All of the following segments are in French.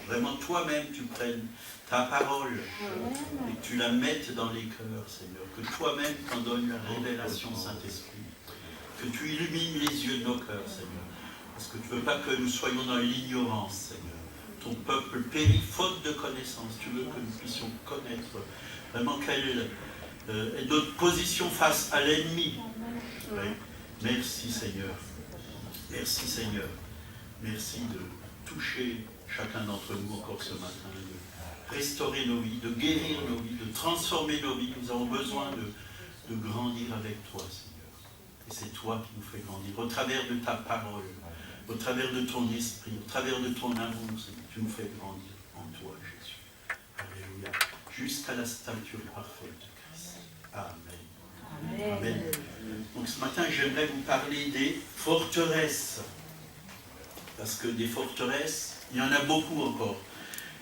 Vraiment, toi-même, tu prennes ta parole et que tu la mettes dans les cœurs, Seigneur. Que toi-même t'en donnes la révélation, Saint-Esprit. Que tu illumines les yeux de nos cœurs, Seigneur. Parce que tu ne veux pas que nous soyons dans l'ignorance, Seigneur. Ton peuple périt faute de connaissance. Tu veux que nous puissions connaître vraiment quelle est notre position face à l'ennemi. Oui. Merci, Seigneur. Merci, Seigneur. Merci de toucher chacun d'entre nous encore ce matin, de restaurer nos vies, de guérir nos vies, de transformer nos vies. Nous avons besoin de grandir avec toi, Seigneur. Et c'est toi qui nous fais grandir, au travers de ta parole, au travers de ton esprit, au travers de ton amour, Seigneur. Tu nous fais grandir en toi, Jésus. Alléluia. Jusqu'à la stature parfaite de Christ. Amen. Amen. Amen. Donc ce matin, j'aimerais vous parler des forteresses. Parce que des forteresses, il y en a beaucoup encore.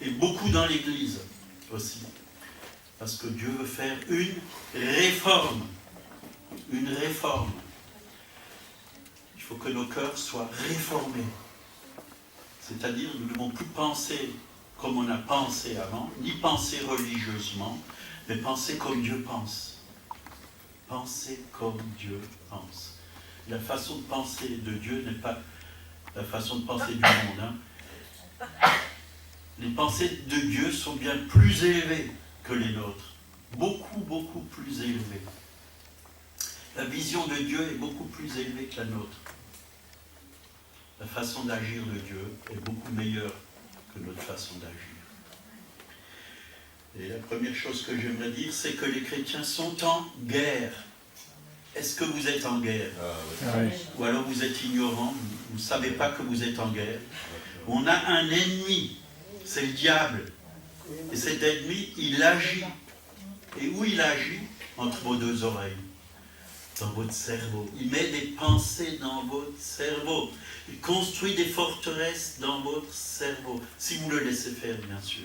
Et beaucoup dans l'Église aussi. Parce que Dieu veut faire une réforme. Une réforme. Il faut que nos cœurs soient réformés. C'est-à-dire, nous ne devons plus penser comme on a pensé avant, ni penser religieusement, mais penser comme Dieu pense. Penser comme Dieu pense. La façon de penser de Dieu n'est pas la façon de penser du monde. Hein. Les pensées de Dieu sont bien plus élevées que les nôtres. Beaucoup, beaucoup plus élevées. La vision de Dieu est beaucoup plus élevée que la nôtre. La façon d'agir de Dieu est beaucoup meilleure que notre façon d'agir. Et la première chose que j'aimerais dire, c'est que les chrétiens sont en guerre. Est-ce que vous êtes en guerre? Oui. Ou alors vous êtes ignorant, vous ne savez pas que vous êtes en guerre. On a un ennemi, c'est le diable. Et cet ennemi, il agit. Et où il agit? Entre vos deux oreilles. Dans votre cerveau. Il met des pensées dans votre cerveau. Il construit des forteresses dans votre cerveau. Si vous le laissez faire, bien sûr.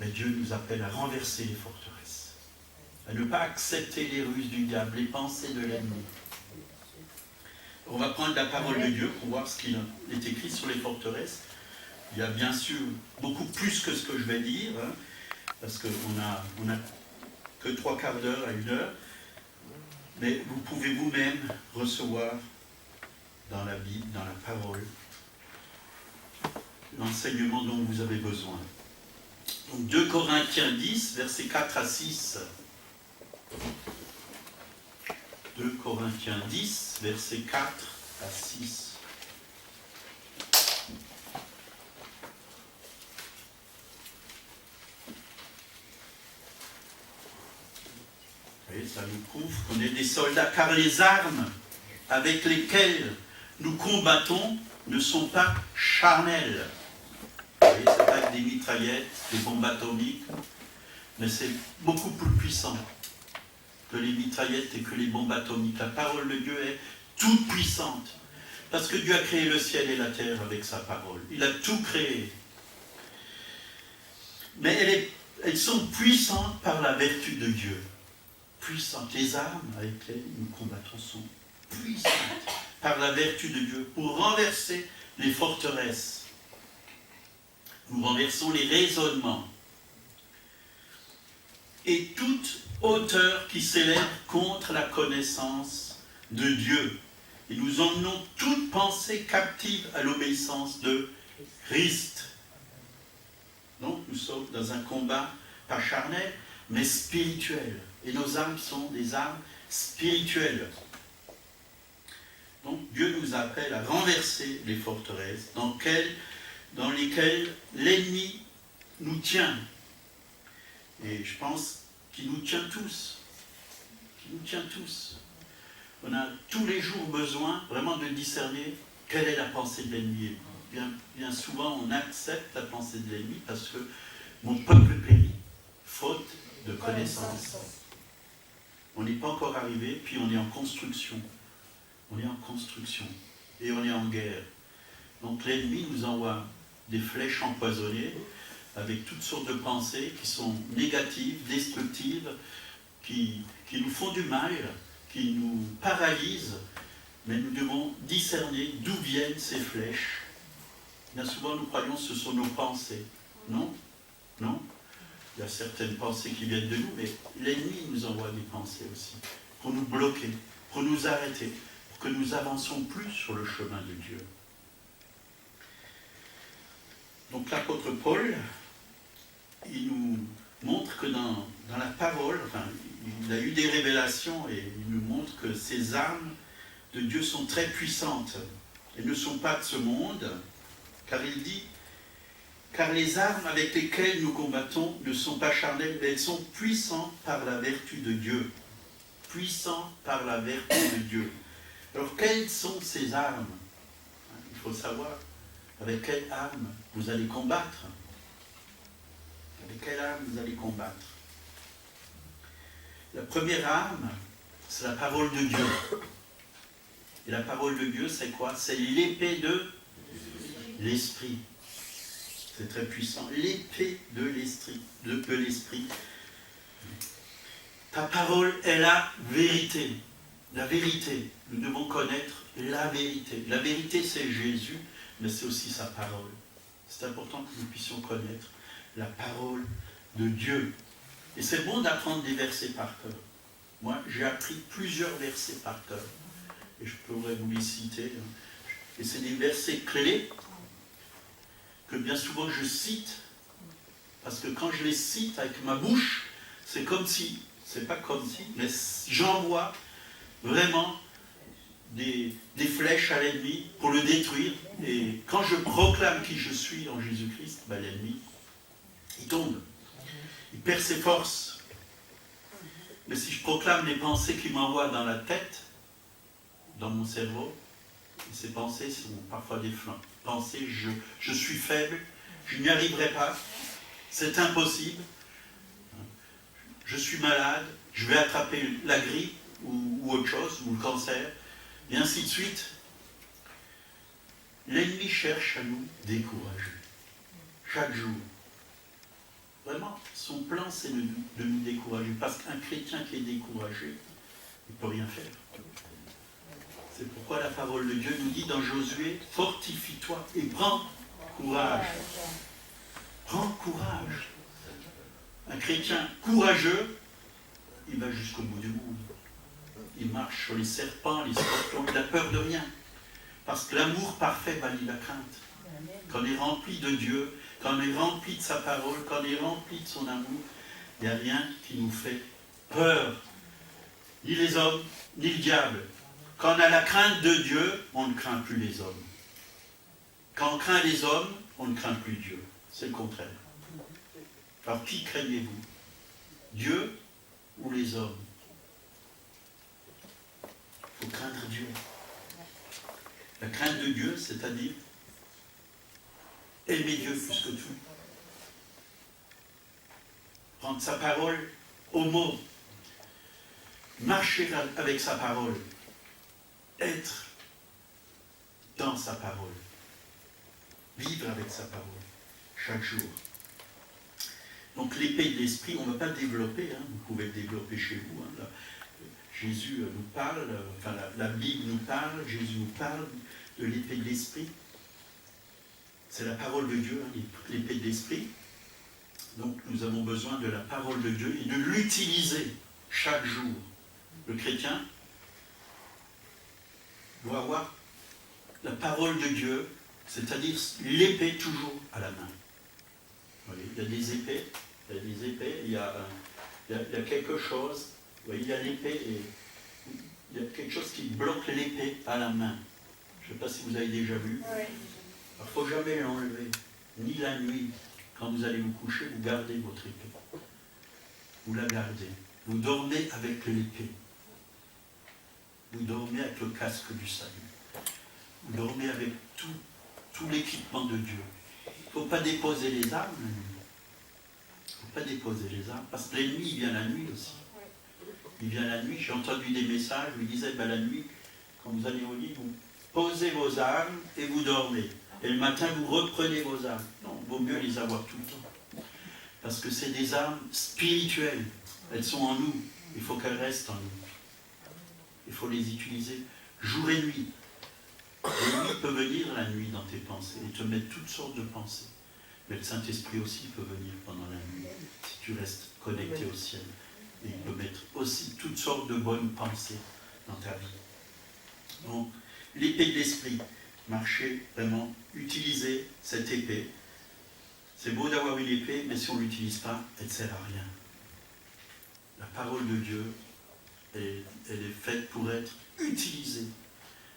Mais Dieu nous appelle à renverser les forteresses. À ne pas accepter les ruses du diable, les pensées de l'ennemi. On va prendre la parole de Dieu pour voir ce qu'il est écrit sur les forteresses. Il y a bien sûr beaucoup plus que ce que je vais dire, hein, parce qu'on a que 3/4 d'heure à 1 heure. Mais vous pouvez vous-même recevoir dans la Bible, dans la parole, l'enseignement dont vous avez besoin. Donc 2 Corinthiens 10, versets 4 à 6. 2 Corinthiens 10, versets 4 à 6. Et ça nous prouve qu'on est des soldats, car les armes avec lesquelles nous combattons ne sont pas charnelles. Vous voyez, c'est pas des mitraillettes, des bombes atomiques, mais c'est beaucoup plus puissant que les mitraillettes et que les bombes atomiques. La parole de Dieu est toute puissante, parce que Dieu a créé le ciel et la terre avec sa parole. Il a tout créé. Mais elles sont puissantes par la vertu de Dieu. Puissantes. Les armes avec lesquelles nous combattons sont puissantes par la vertu de Dieu pour renverser les forteresses. Nous renversons les raisonnements et toute hauteur qui s'élève contre la connaissance de Dieu. Et nous emmenons toute pensée captive à l'obéissance de Christ. Donc nous sommes dans un combat pas charnel, mais spirituel. Et nos armes sont des armes spirituelles. Donc Dieu nous appelle à renverser les forteresses dans lesquelles l'ennemi nous tient. Et je pense qu'il nous tient tous. Qu'il nous tient tous. On a tous les jours besoin vraiment de discerner quelle est la pensée de l'ennemi. Bien souvent, on accepte la pensée de l'ennemi parce que mon peuple périt, faute de connaissance. On n'est pas encore arrivé, puis on est en construction. On est en construction. Et on est en guerre. Donc l'ennemi nous envoie des flèches empoisonnées avec toutes sortes de pensées qui sont négatives, destructives, qui nous font du mal, qui nous paralysent. Mais nous devons discerner d'où viennent ces flèches Bien souvent, nous croyons que ce sont nos pensées. Non? Non? Il y a certaines pensées qui viennent de nous, mais l'ennemi nous envoie des pensées aussi, pour nous bloquer, pour nous arrêter, pour que nous avancions plus sur le chemin de Dieu. Donc l'apôtre Paul, il nous montre que dans la parole, enfin, il a eu des révélations et il nous montre que ces armes de Dieu sont très puissantes. Elles ne sont pas de ce monde, car il dit « Car les armes avec lesquelles nous combattons ne sont pas charnelles, mais elles sont puissantes par la vertu de Dieu. » Puissantes par la vertu de Dieu. Alors, quelles sont ces armes? Il faut savoir avec quelle arme vous allez combattre. Avec quelle arme vous allez combattre? La première arme, c'est la parole de Dieu. Et la parole de Dieu, c'est quoi? C'est l'épée de l'esprit. C'est très puissant. L'épée de l'esprit. Ta parole est la vérité. La vérité. Nous devons connaître la vérité. La vérité, c'est Jésus, mais c'est aussi sa parole. C'est important que nous puissions connaître la parole de Dieu. Et c'est bon d'apprendre des versets par cœur. Moi, j'ai appris plusieurs versets par cœur. Et je pourrais vous les citer. Et c'est des versets clés que bien souvent je cite. Parce que quand je les cite avec ma bouche, c'est comme si, c'est pas comme si, mais j'envoie vraiment des flèches à l'ennemi pour le détruire. Et quand je proclame qui je suis en Jésus-Christ, ben l'ennemi, il tombe. Il perd ses forces. Mais si je proclame les pensées qu'il m'envoie dans la tête, dans mon cerveau, et ces pensées sont parfois des pensées, je suis faible, je n'y arriverai pas, c'est impossible, je suis malade, je vais attraper la grippe ou autre chose, ou le cancer, et ainsi de suite. L'ennemi cherche à nous décourager, chaque jour. Vraiment, son plan, c'est de nous décourager. Parce qu'un chrétien qui est découragé, il ne peut rien faire. C'est pourquoi la parole de Dieu nous dit dans Josué, fortifie-toi et prends courage. Prends courage. Un chrétien courageux, il va jusqu'au bout du monde. Il marche sur les serpents, les scorpions, il n'a peur de rien. Parce que l'amour parfait bannit la crainte. Quand on est rempli de Dieu, quand on est rempli de sa parole, quand on est rempli de son amour, il n'y a rien qui nous fait peur. Ni les hommes, ni le diable. Quand on a la crainte de Dieu, on ne craint plus les hommes. Quand on craint les hommes, on ne craint plus Dieu. C'est le contraire. Alors qui craignez-vous? Dieu ou les hommes? Il faut craindre Dieu. La crainte de Dieu, c'est-à-dire aimer Dieu plus que tout. Prendre sa parole au mot. Marcher avec sa parole. Être dans sa parole. Vivre avec sa parole. Chaque jour. Donc l'épée de l'esprit, on ne va pas le développer. Vous pouvez le développer chez vous. Là, Jésus nous parle, enfin la Bible nous parle, Jésus nous parle de l'épée de l'esprit. C'est la parole de Dieu, l'épée de l'esprit. Donc nous avons besoin de la parole de Dieu et de l'utiliser chaque jour. Le chrétien doit avoir la parole de Dieu, c'est-à-dire l'épée toujours à la main. Vous voyez, il y a des épées, il y a quelque chose, vous voyez, il y a l'épée et il y a quelque chose qui bloque l'épée à la main. Je ne sais pas si vous avez déjà vu. Oui. Il ne faut jamais l'enlever, ni la nuit. Quand vous allez vous coucher, vous gardez votre épée. Vous la gardez. Vous dormez avec l'épée. Vous dormez avec le casque du salut. Vous dormez avec tout l'équipement de Dieu. Il ne faut pas déposer les armes. Il ne faut pas déposer les armes. Parce que l'ennemi, il vient la nuit aussi. Il vient la nuit. J'ai entendu des messages où il disait, la nuit, quand vous allez au lit, vous posez vos armes et vous dormez. Et le matin, vous reprenez vos armes. Non, il vaut mieux les avoir tout le temps. Parce que c'est des armes spirituelles. Elles sont en nous. Il faut qu'elles restent en nous. Il faut les utiliser jour et nuit. L'ennemi peut venir la nuit dans tes pensées et te mettre toutes sortes de pensées. Mais le Saint-Esprit aussi peut venir pendant la nuit, si tu restes connecté au ciel. Et il peut mettre aussi toutes sortes de bonnes pensées dans ta vie. Donc, l'épée de l'esprit, marcher vraiment, utiliser cette épée. C'est beau d'avoir une épée, mais si on ne l'utilise pas, elle ne sert à rien. La parole de Dieu, elle est faite pour être utilisée.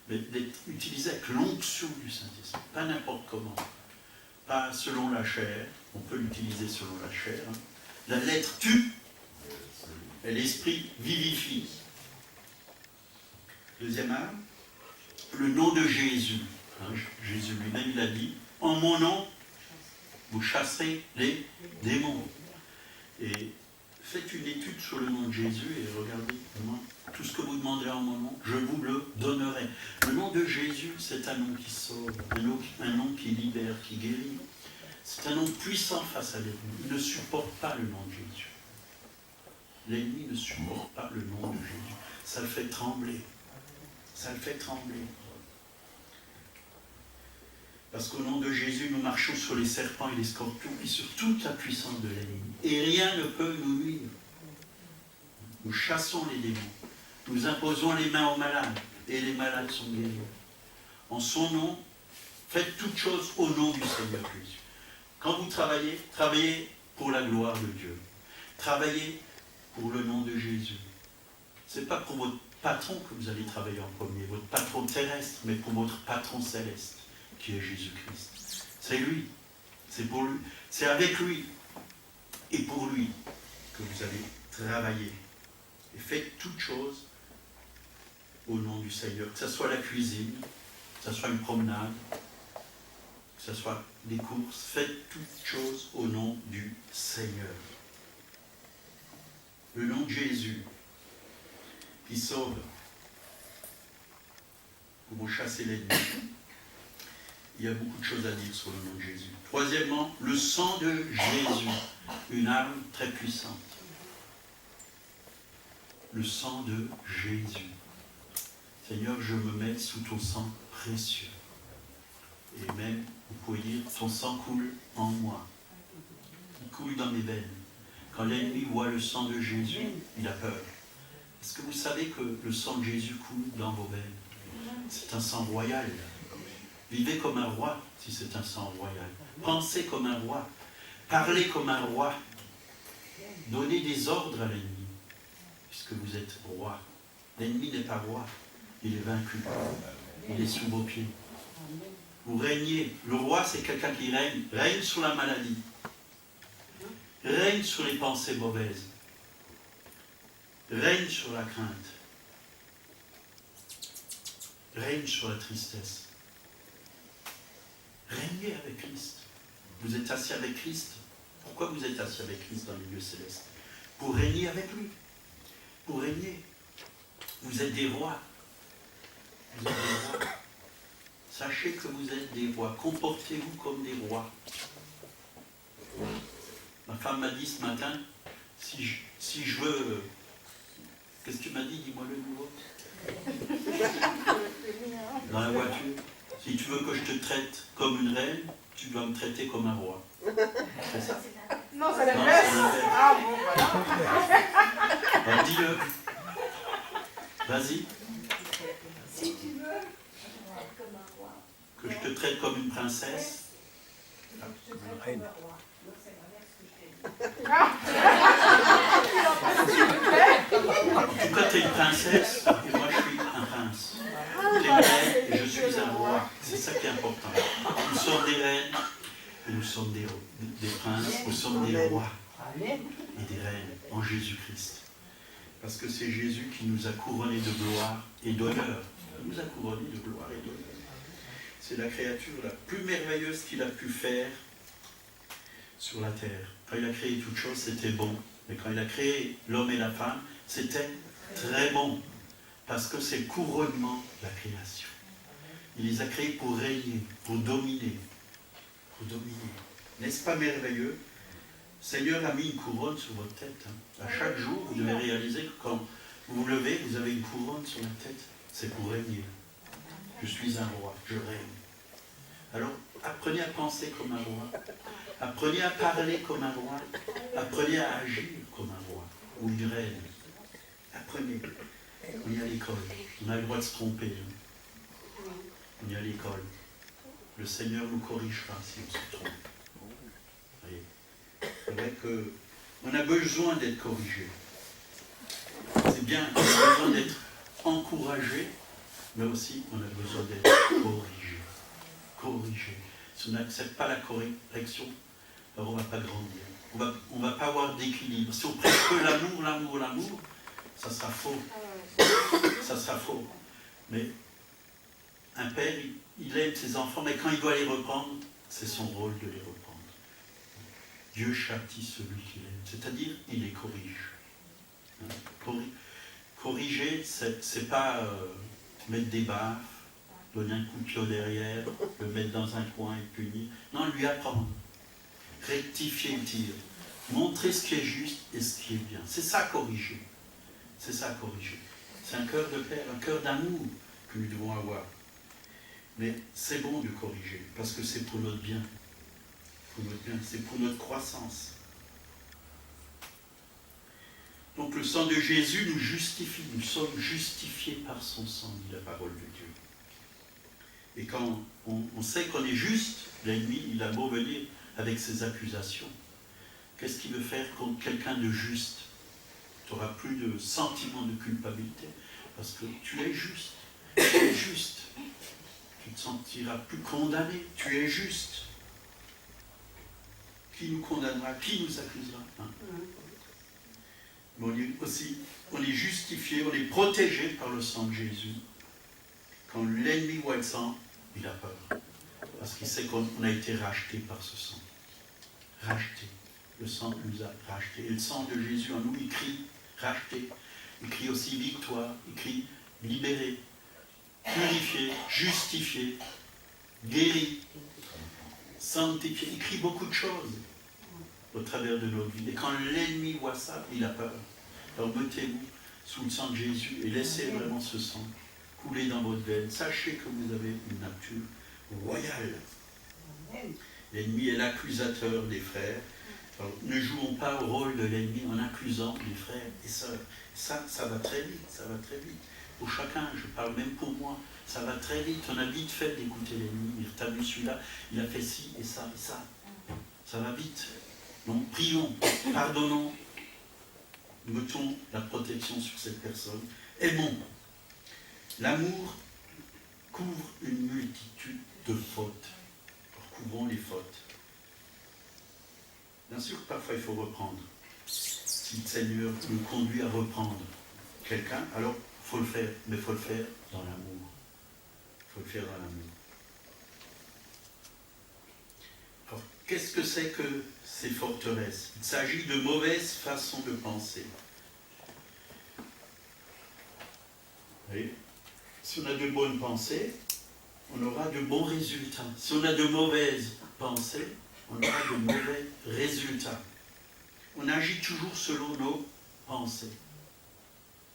Mais d'être utilisée avec l'onction du Saint-Esprit. Pas n'importe comment. Pas selon la chair. On peut l'utiliser selon la chair. Hein. La lettre tue, et l'esprit vivifie. Deuxième arme, le nom de Jésus. Hein, Jésus lui-même, il a dit, en mon nom, vous chasserez les démons. Et faites une étude sur le nom de Jésus et regardez, moi, tout ce que vous demanderez en mon nom, je vous le donnerai. Le nom de Jésus, c'est un nom qui sauve, un nom qui libère, qui guérit. C'est un nom puissant face à l'ennemi. Il ne supporte pas le nom de Jésus. L'ennemi ne supporte pas le nom de Jésus. Ça le fait trembler. Ça le fait trembler. Parce qu'au nom de Jésus, nous marchons sur les serpents et les scorpions et sur toute la puissance de l'ennemi. Et rien ne peut nous nuire. Nous chassons les démons. Nous imposons les mains aux malades. Et les malades sont guéris. En son nom, faites toutes choses au nom du Seigneur Jésus. Quand vous travaillez, travaillez pour la gloire de Dieu. Travaillez pour le nom de Jésus. Ce n'est pas pour votre patron que vous allez travailler en premier, votre patron terrestre, mais pour votre patron céleste, qui est Jésus-Christ. C'est lui. C'est pour lui. C'est avec lui et pour lui que vous allez travailler. Et faites toutes choses au nom du Seigneur. Que ce soit la cuisine, que ce soit une promenade, que ce soit des courses. Faites toutes choses au nom du Seigneur. Le nom de Jésus qui sauve. Pour chasser l'ennemi. Il y a beaucoup de choses à dire sur le nom de Jésus. Troisièmement, le sang de Jésus. Une arme très puissante. Le sang de Jésus. Seigneur, je me mets sous ton sang précieux. Et même, vous pouvez dire, ton sang coule en moi. Il coule dans mes veines. Quand l'ennemi voit le sang de Jésus, il a peur. Est-ce que vous savez que le sang de Jésus coule dans vos veines? C'est un sang royal. Vivez comme un roi, si c'est un sang royal. Pensez comme un roi. Parlez comme un roi. Donnez des ordres à l'ennemi, puisque vous êtes roi. L'ennemi n'est pas roi, il est vaincu. Il est sous vos pieds. Vous régnez. Le roi, c'est quelqu'un qui règne. Règne sur la maladie. Règne sur les pensées mauvaises. Règne sur la crainte. Règne sur la tristesse. Régnez avec Christ. Vous êtes assis avec Christ. Pourquoi vous êtes assis avec Christ dans les lieux célestes? Pour régner avec lui. Pour régner. Vous êtes des rois. Vous êtes des rois. Sachez que vous êtes des rois. Comportez-vous comme des rois. Ma femme m'a dit ce matin, si je veux... Qu'est-ce que tu m'as dit? Dis-moi le nouveau. Dans la voiture. Si tu veux que je te traite comme une reine, tu dois me traiter comme un roi. C'est ça? Non, c'est l'inverse. Ah bon, voilà. Alors dis-le. Vas-y. Si tu veux être comme un roi. Que je te traite comme une princesse. Je te traite comme un roi. Non, c'est l'inverse que je t'ai dit. En tout cas, tu es une princesse et moi je suis un prince. Tu es une reine et je suis un roi. C'est ça qui est important. Nous sommes des reines et nous sommes des princes, nous sommes des rois et des reines en Jésus-Christ. Parce que c'est Jésus qui nous a couronnés de gloire et d'honneur. Il nous a couronnés de gloire et d'honneur. C'est la créature la plus merveilleuse qu'il a pu faire sur la terre. Quand il a créé toutes choses, c'était bon. Mais quand il a créé l'homme et la femme, c'était très bon. Parce que c'est le couronnement de la création. Il les a créés pour régner, pour dominer. Pour dominer. N'est-ce pas merveilleux? Le Seigneur a mis une couronne sur votre tête. Hein. À chaque jour, vous devez réaliser que quand vous vous levez, vous avez une couronne sur la tête. C'est pour régner. Je suis un roi, je règne. Alors, apprenez à penser comme un roi. Apprenez à parler comme un roi. Apprenez à agir comme un roi. Ou une reine. Apprenez. On est à l'école. On a le droit de se tromper. On est à l'école. Le Seigneur nous corrigera si on se trompe. Voyez. C'est vrai qu'on a besoin d'être corrigé. C'est bien, on a besoin d'être encouragé, mais aussi on a besoin d'être corrigé. Corrigé. Si on n'accepte pas la correction, alors on ne va pas grandir. On va pas avoir d'équilibre. Si on prêche que l'amour, ça sera faux. Ça sera faux. Mais un père, il aime ses enfants, mais quand il doit les reprendre, c'est son rôle de les reprendre. Dieu châtie celui qu'il aime, c'est-à-dire il les corrige. Corriger, c'est pas mettre des baffes, donner un coup de pied au derrière, le mettre dans un coin et punir. Non, lui apprendre. Rectifier le tir. Montrer ce qui est juste et ce qui est bien. C'est ça corriger. C'est ça corriger. C'est un cœur de père, un cœur d'amour que nous devons avoir. Mais c'est bon de corriger, parce que c'est pour notre bien. Pour notre bien, c'est pour notre croissance. Donc le sang de Jésus nous justifie, nous sommes justifiés par son sang, dit la parole de Dieu. Et quand on sait qu'on est juste, l'ennemi, il a beau venir avec ses accusations. Qu'est-ce qu'il veut faire contre quelqu'un de juste? Tu n'auras plus de sentiment de culpabilité, parce que tu es juste. Tu es juste. Tu ne te sentiras plus condamné. Tu es juste. Qui nous condamnera? Qui nous accusera? Mais on est justifié, on est protégé par le sang de Jésus. Quand l'ennemi voit le sang, il a peur. Parce qu'il sait qu'on a été racheté par ce sang. Racheté. Le sang nous a racheté. Et le sang de Jésus en nous, il crie racheté. Il crie aussi victoire. Il crie libéré, purifié, justifié, guéri, sanctifié. Il crie beaucoup de choses au travers de notre vie. Et quand l'ennemi voit ça, il a peur. Alors mettez-vous sous le sang de Jésus et laissez vraiment ce sang couler dans votre veine. Sachez que vous avez une nature royale. L'ennemi est l'accusateur des frères. Alors, ne jouons pas au rôle de l'ennemi en accusant les frères et sœurs. Ça va très vite, ça va très vite. Pour chacun, je parle même pour moi, ça va très vite. On a vite fait d'écouter l'ennemi. Il t'a vu celui-là, il a fait ci et ça et ça. Ça va vite. Donc prions, pardonnons, mettons la protection sur cette personne. Aimons. L'amour couvre une multitude de fautes. Alors, couvrons les fautes. Bien sûr que parfois il faut reprendre. Si le Seigneur nous conduit à reprendre quelqu'un, alors il faut le faire, mais il faut le faire dans l'amour. Il faut le faire dans l'amour. Alors, qu'est-ce que c'est que ces forteresses? Il s'agit de mauvaises façons de penser. Vous voyez? Si on a de bonnes pensées, on aura de bons résultats. Si on a de mauvaises pensées, on aura de mauvais résultats. On agit toujours selon nos pensées.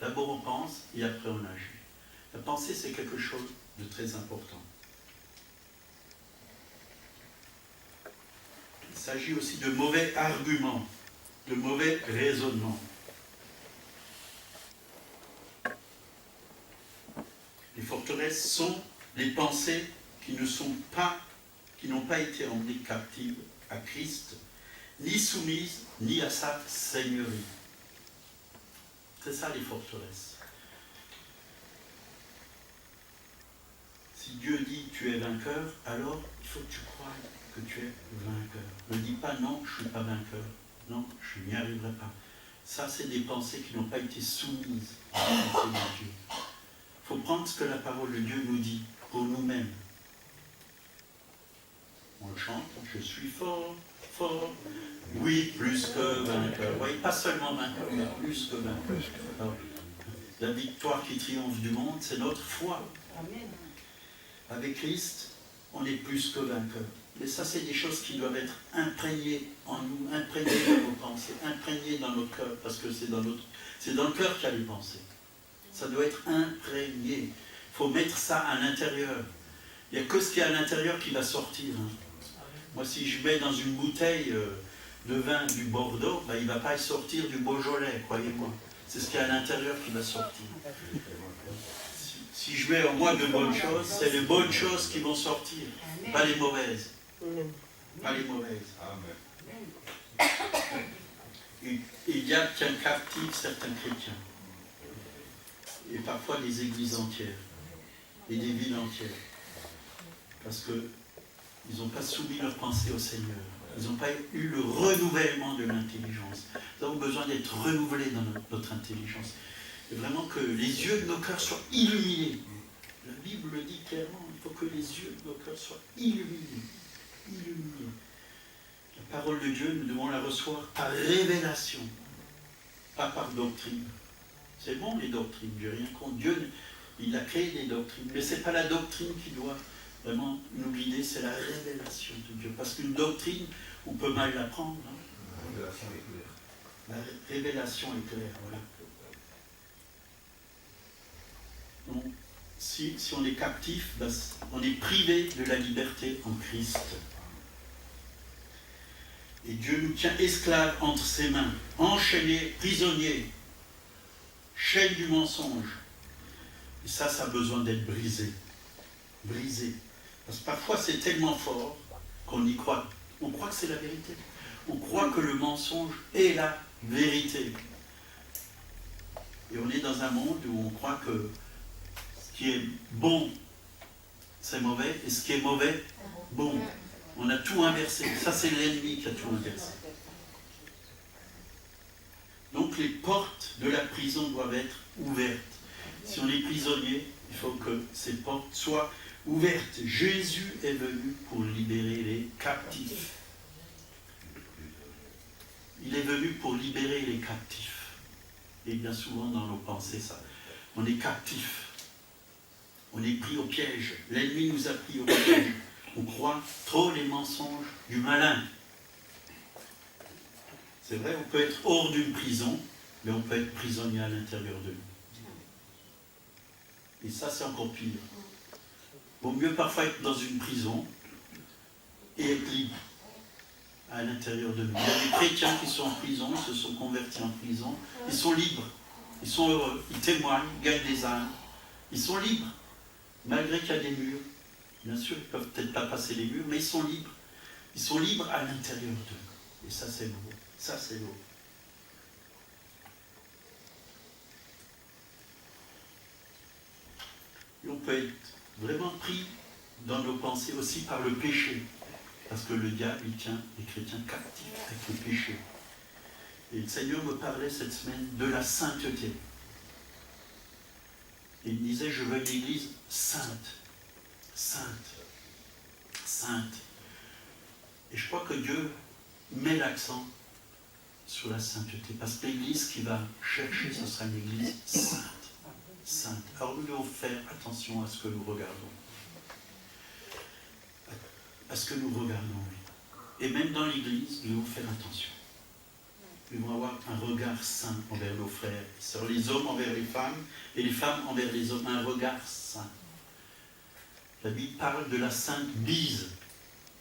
D'abord on pense et après on agit. La pensée, c'est quelque chose de très important. Il s'agit aussi de mauvais arguments, de mauvais raisonnements. Les forteresses sont les pensées qui n'ont pas été emmenées captives à Christ, ni soumises, ni à sa seigneurie. C'est ça les forteresses. Si Dieu dit tu es vainqueur, alors il faut que tu croies que tu es vainqueur. Ne dis pas non, je ne suis pas vainqueur. Non, je n'y arriverai pas. Ça, c'est des pensées qui n'ont pas été soumises à la pensée de Dieu. Il faut prendre ce que la parole de Dieu nous dit pour nous-mêmes. On le chante, je suis fort, fort, oui, plus que vainqueur. Oui, pas seulement vainqueur, mais plus que vainqueur. Alors, la victoire qui triomphe du monde, c'est notre foi. Amen. Avec Christ, on est plus que vainqueur. Mais ça, c'est des choses qui doivent être imprégnées en nous, imprégnées dans nos pensées, imprégnées dans notre cœur, parce que c'est dans le cœur qu'il y a les pensées. Ça doit être imprégné. faut mettre ça à l'intérieur. Il n'y a que ce qui est à l'intérieur qui va sortir. Hein. Moi, si je mets dans une bouteille de vin du Bordeaux, ben, il ne va pas sortir du Beaujolais, croyez-moi. C'est ce qui est à l'intérieur qui va sortir. Si je mets en moi de bonnes choses, c'est les bonnes choses qui vont sortir, pas les mauvaises. Pas les mauvaises. Et il y a tient captifs certains chrétiens. Et parfois des églises entières. Et des villes entières. Parce qu'ils n'ont pas soumis leur pensée au Seigneur. Ils n'ont pas eu le renouvellement de l'intelligence. Nous avons besoin d'être renouvelés dans notre intelligence. Et vraiment que les yeux de nos cœurs soient illuminés. La Bible le dit clairement, il faut que les yeux de nos cœurs soient illuminés. Illuminés. La parole de Dieu, nous devons la recevoir par révélation, pas par doctrine. C'est bon les doctrines, je n'ai rien contre. Dieu, il a créé des doctrines, mais ce n'est pas la doctrine qui doit vraiment nous guider, c'est la révélation de Dieu. Parce qu'une doctrine, on peut mal l'apprendre. Hein. La révélation est claire, voilà. Donc, si on est captif, ben, on est privé de la liberté en Christ. Et Dieu nous tient esclaves entre ses mains, enchaînés, prisonniers, chaîne du mensonge. Et ça a besoin d'être brisé. Brisé. Parce que parfois c'est tellement fort qu'on y croit. On croit que c'est la vérité. On croit que le mensonge est la vérité. Et on est dans un monde où on croit que ce qui est bon, c'est mauvais, et ce qui est mauvais, bon. On a tout inversé. Ça, c'est l'ennemi qui a tout inversé. Donc, les portes de la prison doivent être ouvertes. Si on est prisonnier, il faut que ces portes soient ouvertes. Jésus est venu pour libérer les captifs. Il est venu pour libérer les captifs. Et bien souvent, dans nos pensées, ça, on est captif. On est pris au piège. L'ennemi nous a pris au piège. On croit trop les mensonges du malin. C'est vrai, on peut être hors d'une prison, mais on peut être prisonnier à l'intérieur de nous. Et ça, c'est encore pire. Vaut mieux parfois être dans une prison et être libre à l'intérieur de nous. Il y a des chrétiens qui sont en prison, ils se sont convertis en prison, ils sont libres, ils sont heureux, ils témoignent, ils gagnent des âmes, ils sont libres, malgré qu'il y a des murs. Bien sûr, ils ne peuvent peut-être pas passer les murs, mais ils sont libres. Ils sont libres à l'intérieur d'eux. Et ça, c'est beau. Ça, c'est beau. Et on peut être vraiment pris dans nos pensées aussi par le péché. Parce que le diable, il tient les chrétiens captifs avec le péché. Et le Seigneur me parlait cette semaine de la sainteté. Et il me disait, je veux une église sainte. Sainte. Sainte. Et je crois que Dieu met l'accent sur la sainteté. Parce que l'église qui va chercher, ce sera une église sainte. Sainte. Alors nous devons faire attention à ce que nous regardons. À ce que nous regardons, oui. Et même dans l'église, nous devons faire attention. Nous devons avoir un regard saint envers nos frères et sœurs, les hommes envers les femmes, et les femmes envers les hommes, un regard saint. La Bible parle de la sainte bise,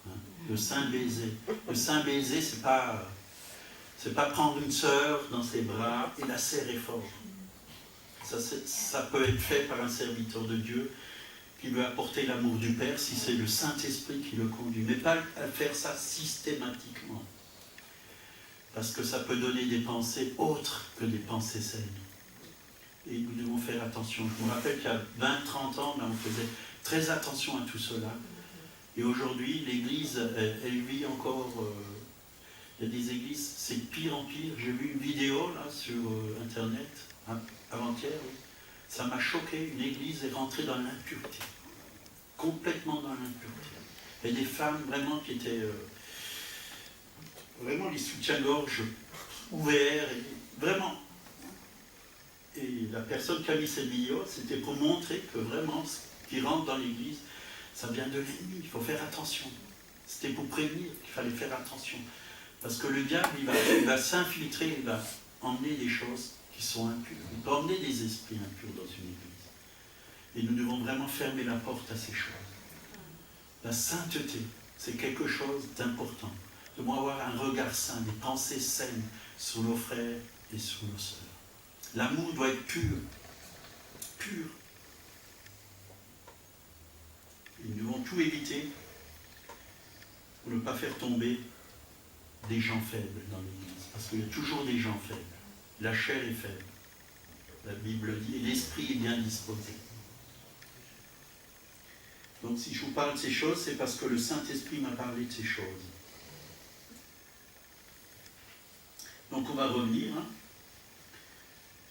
hein, le saint baiser. Le saint baiser, c'est pas prendre une sœur dans ses bras et la serrer fort. Ça peut être fait par un serviteur de Dieu qui veut apporter l'amour du Père si c'est le Saint-Esprit qui le conduit. Mais pas à faire ça systématiquement. Parce que ça peut donner des pensées autres que des pensées saines. Et nous devons faire attention. Je me rappelle qu'il y a 20-30 ans, là, on faisait très attention à tout cela. Et aujourd'hui, l'Église, elle vit encore... il y a des églises, c'est de pire en pire. J'ai vu une vidéo là, sur Internet, avant-hier. Oui. Ça m'a choqué. Une église est rentrée dans l'impureté. Complètement dans l'impureté. Et des femmes vraiment qui étaient... vraiment les soutiens-gorge ouverts. Et vraiment... Et la personne qui a mis cette vidéo, c'était pour montrer que vraiment, ce qui rentre dans l'église, ça vient de l'ennemi. Il faut faire attention. C'était pour prévenir qu'il fallait faire attention. Parce que le diable, il va s'infiltrer, il va emmener des choses qui sont impures. Il peut emmener des esprits impurs dans une église. Et nous devons vraiment fermer la porte à ces choses. La sainteté, c'est quelque chose d'important. Nous devons avoir un regard saint, des pensées saines sur nos frères et sur nos sœurs. L'amour doit être pur. Pur. Et nous devons tout éviter pour ne pas faire tomber des gens faibles dans l'Église. Parce qu'il y a toujours des gens faibles. La chair est faible. La Bible dit, et l'esprit est bien disposé. Donc si je vous parle de ces choses, c'est parce que le Saint-Esprit m'a parlé de ces choses. Donc on va revenir.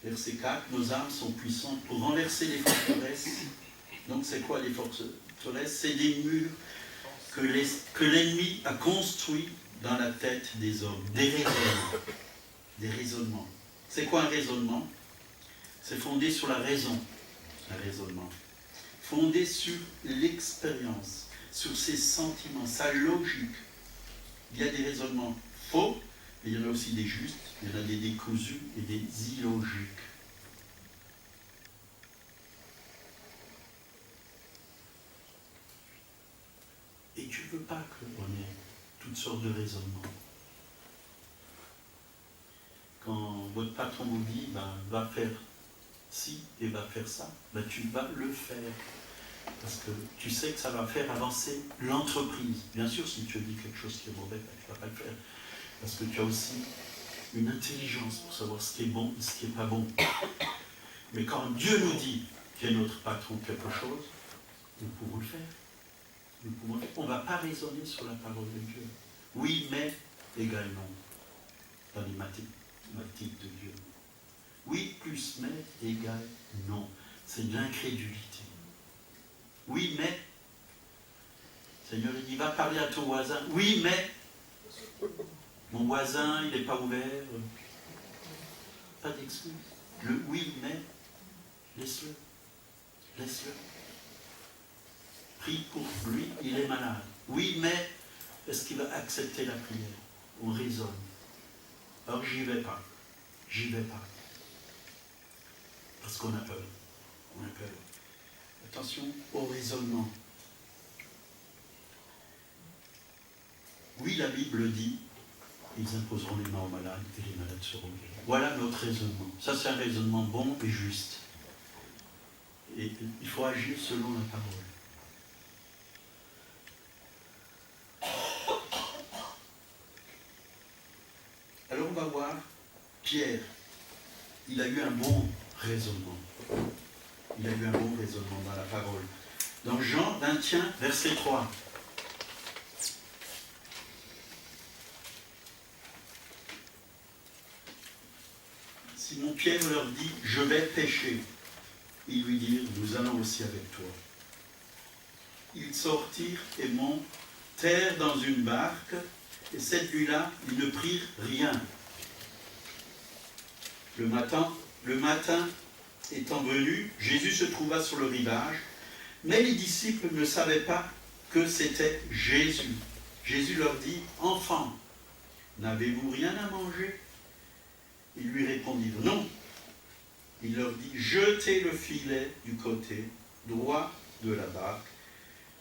Verset 4, nos âmes sont puissantes pour renverser les forteresses. Donc c'est quoi les forteresses? C'est des murs que l'ennemi a construits dans la tête des hommes. Des raisonnements. Des raisonnements. C'est quoi un raisonnement? C'est fondé sur la raison. Un raisonnement. Fondé sur l'expérience, sur ses sentiments, sa logique. Il y a des raisonnements faux, mais il y en a aussi des justes, il y en a des décousus et des illogiques. Et tu ne veux pas qu'on ait toutes sortes de raisonnements. Quand votre patron vous dit, va faire ci et va faire ça, tu vas le faire. Parce que tu sais que ça va faire avancer l'entreprise. Bien sûr, si tu dis quelque chose qui est mauvais, tu ne vas pas le faire. Parce que tu as aussi une intelligence pour savoir ce qui est bon et ce qui n'est pas bon. Mais quand Dieu nous dit qu'il est notre patron quelque chose, nous pouvons le faire. Nous pouvons le faire. On ne va pas raisonner sur la parole de Dieu. Oui, mais égale non. Dans les mathématiques de Dieu. Oui plus mais égale non. C'est de l'incrédulité. Oui, mais, le Seigneur il dit, va parler à ton voisin. Oui, mais, mon voisin, il n'est pas ouvert. Pas d'excuse. Le oui, mais, laisse-le. Laisse-le. Prie pour lui, il est malade. Oui, mais, est-ce qu'il va accepter la prière? On raisonne. Alors, j'y vais pas. J'y vais pas. Parce qu'on a peur. On a peur. Attention au raisonnement. Oui, la Bible dit, ils imposeront les mains aux malades et les malades seront guéris. Voilà notre raisonnement. Ça, c'est un raisonnement bon et juste. Et il faut agir selon la parole. Alors, on va voir Pierre. Il a eu un bon raisonnement. Il a eu un bon raisonnement dans la parole. Dans Jean 21, verset 3. Simon Pierre leur dit, je vais pêcher. Ils lui dirent, nous allons aussi avec toi. Ils sortirent et montèrent dans une barque, et cette nuit-là, ils ne prirent rien. Le matin étant venu, Jésus se trouva sur le rivage, mais les disciples ne savaient pas que c'était Jésus. Jésus leur dit, « Enfants, n'avez-vous rien à manger ?» Ils lui répondirent, « Non. » Il leur dit, « Jetez le filet du côté droit de la barque,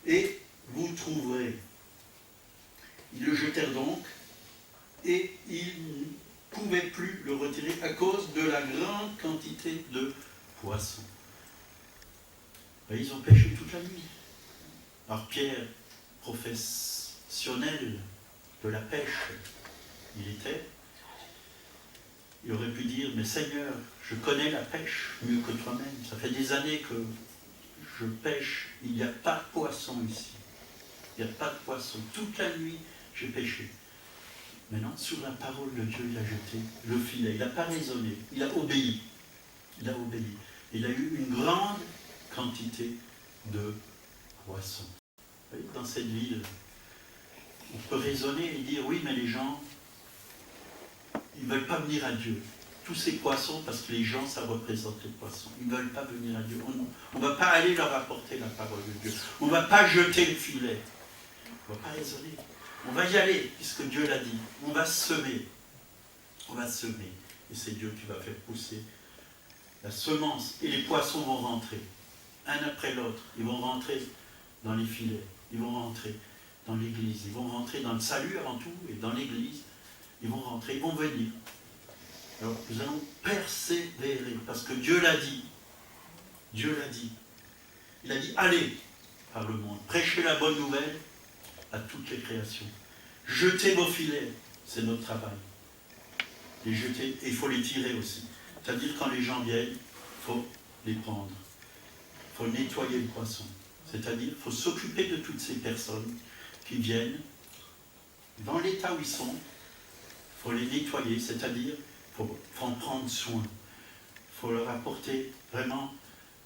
et vous trouverez. » Ils le jetèrent donc, et ils ne pouvaient plus le retirer à cause de la grande quantité de poissons. Et ils ont pêché toute la nuit. Alors Pierre, professionnel de la pêche, il aurait pu dire, mais Seigneur, je connais la pêche mieux que toi-même. Ça fait des années que je pêche, il n'y a pas de poisson ici. Il n'y a pas de poisson. Toute la nuit, j'ai pêché. Maintenant, sur la parole de Dieu, il a jeté le filet. Il n'a pas raisonné. Il a obéi. Il a obéi. Il a eu une grande quantité de poissons. Vous voyez, dans cette ville, on peut raisonner et dire, oui, mais les gens, ils ne veulent pas venir à Dieu. Tous ces poissons, parce que les gens, ça représente les poissons. Ils ne veulent pas venir à Dieu. On ne va pas aller leur apporter la parole de Dieu. On ne va pas jeter le filet. On ne va pas raisonner. On va y aller, puisque Dieu l'a dit. On va semer. On va semer. Et c'est Dieu qui va faire pousser la semence. Et les poissons vont rentrer. un après l'autre, ils vont rentrer dans les filets, ils vont rentrer dans l'église, ils vont rentrer dans le salut avant tout, et dans l'église, ils vont rentrer, ils vont venir. Alors nous allons persévérer, parce que Dieu l'a dit. Dieu l'a dit. Il a dit, allez par le monde, prêchez la bonne nouvelle à toutes les créations. Jetez vos filets, c'est notre travail. Les jeter, et il faut les tirer aussi. C'est-à-dire quand les gens viennent, il faut les prendre. Il faut nettoyer le poisson. C'est-à-dire il faut s'occuper de toutes ces personnes qui viennent dans l'état où ils sont. Il faut les nettoyer, c'est-à-dire il faut en prendre soin. Il faut leur apporter vraiment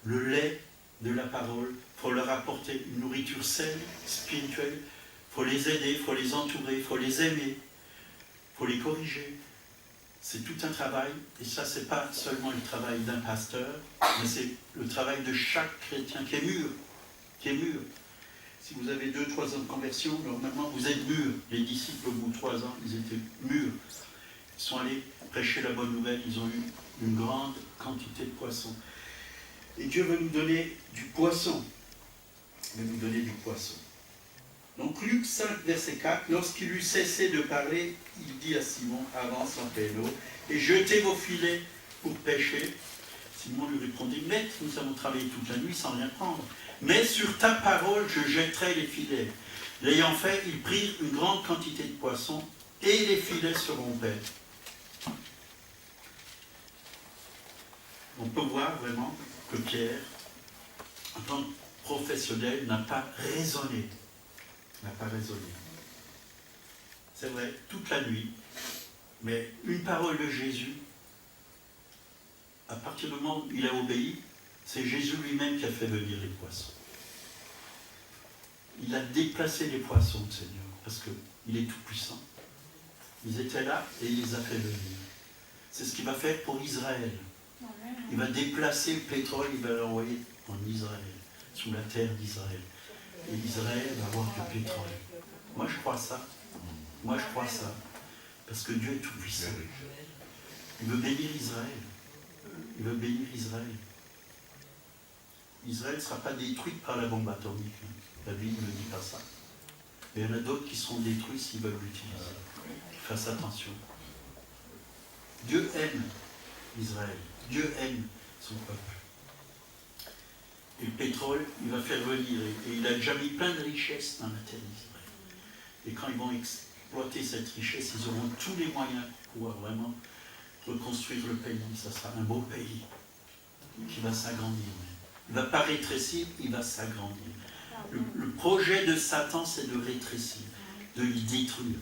le lait de la parole. Il faut leur apporter une nourriture saine, spirituelle. Il faut les aider, il faut les entourer, il faut les aimer. Il faut les corriger. C'est tout un travail, et ça, c'est pas seulement le travail d'un pasteur, mais c'est le travail de chaque chrétien qui est mûr. Qui est mûr. Si vous avez 2-3 ans de conversion, normalement, vous êtes mûrs. Les disciples, au bout de 3 ans, ils étaient mûrs. Ils sont allés prêcher la bonne nouvelle, ils ont eu une grande quantité de poissons. Et Dieu veut nous donner du poisson. Il veut nous donner du poisson. Donc Luc 5, verset 4, lorsqu'il eut cessé de parler, il dit à Simon, avance en pélo, et jetez vos filets pour pêcher. Simon lui répondit, maître, nous avons travaillé toute la nuit sans rien prendre, mais sur ta parole je jetterai les filets. L'ayant fait, ils prirent une grande quantité de poissons, et les filets se rompaient. On peut voir vraiment que Pierre, en tant que professionnel, n'a pas raisonné. C'est vrai, toute la nuit, mais une parole de Jésus, à partir du moment où il a obéi, c'est Jésus lui-même qui a fait venir les poissons. Il a déplacé les poissons, le Seigneur, parce qu'il est tout puissant. Ils étaient là et il les a fait venir. C'est ce qu'il va faire pour Israël. Il va déplacer le pétrole, il va l'envoyer en Israël, sous la terre d'Israël. Et Israël va avoir du pétrole. Moi je crois ça. Moi je crois ça. Parce que Dieu est tout puissant. Il veut bénir Israël. Il veut bénir Israël. Israël ne sera pas détruite par la bombe atomique. La Bible ne dit pas ça. Mais il y en a d'autres qui seront détruits s'ils veulent l'utiliser. Fasse attention. Dieu aime Israël. Dieu aime son peuple. Et le pétrole, il va faire venir. Et il a déjà mis plein de richesses dans la terre d'Israël. Et quand ils vont exploiter cette richesse, ils auront tous les moyens pour pouvoir vraiment reconstruire le pays. Ça sera un beau pays qui va s'agrandir. Il ne va pas rétrécir, il va s'agrandir. Le projet de Satan, c'est de rétrécir, de le détruire.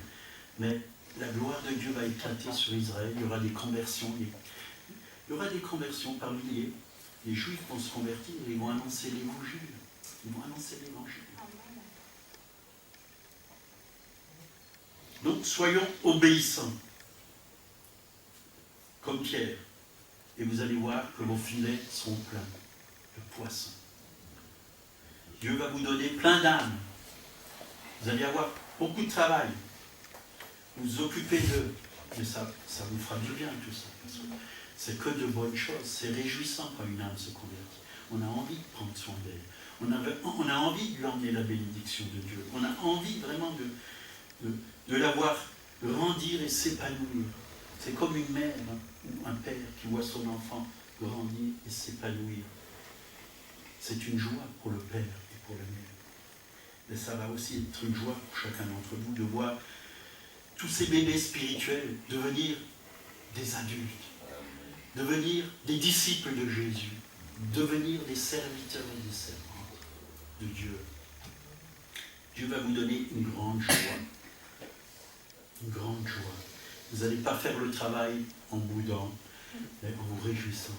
Mais la gloire de Dieu va éclater sur Israël. Il y aura des conversions. Il y aura des conversions par milliers. Les Juifs vont se convertir et ils vont annoncer l'évangile. Ils vont annoncer l'évangile. Donc, soyons obéissants, comme Pierre. Et vous allez voir que vos filets seront pleins de poissons. Dieu va vous donner plein d'âmes. Vous allez avoir beaucoup de travail. Vous occupez d'eux. Mais ça vous fera du bien, tout ça. Parce que c'est que de bonnes choses. C'est réjouissant quand une âme se convertit. On a envie de prendre soin d'elle. On a envie de lui emmener la bénédiction de Dieu. On a envie vraiment de la voir grandir et s'épanouir. C'est comme une mère ou un père qui voit son enfant grandir et s'épanouir. C'est une joie pour le père et pour la mère. Mais ça va aussi être une joie pour chacun d'entre vous de voir tous ces bébés spirituels devenir des adultes, devenir des disciples de Jésus, devenir des serviteurs et des servantes de Dieu. Dieu va vous donner une grande joie. Une grande joie. Vous n'allez pas faire le travail en boudant, mais en vous réjouissant.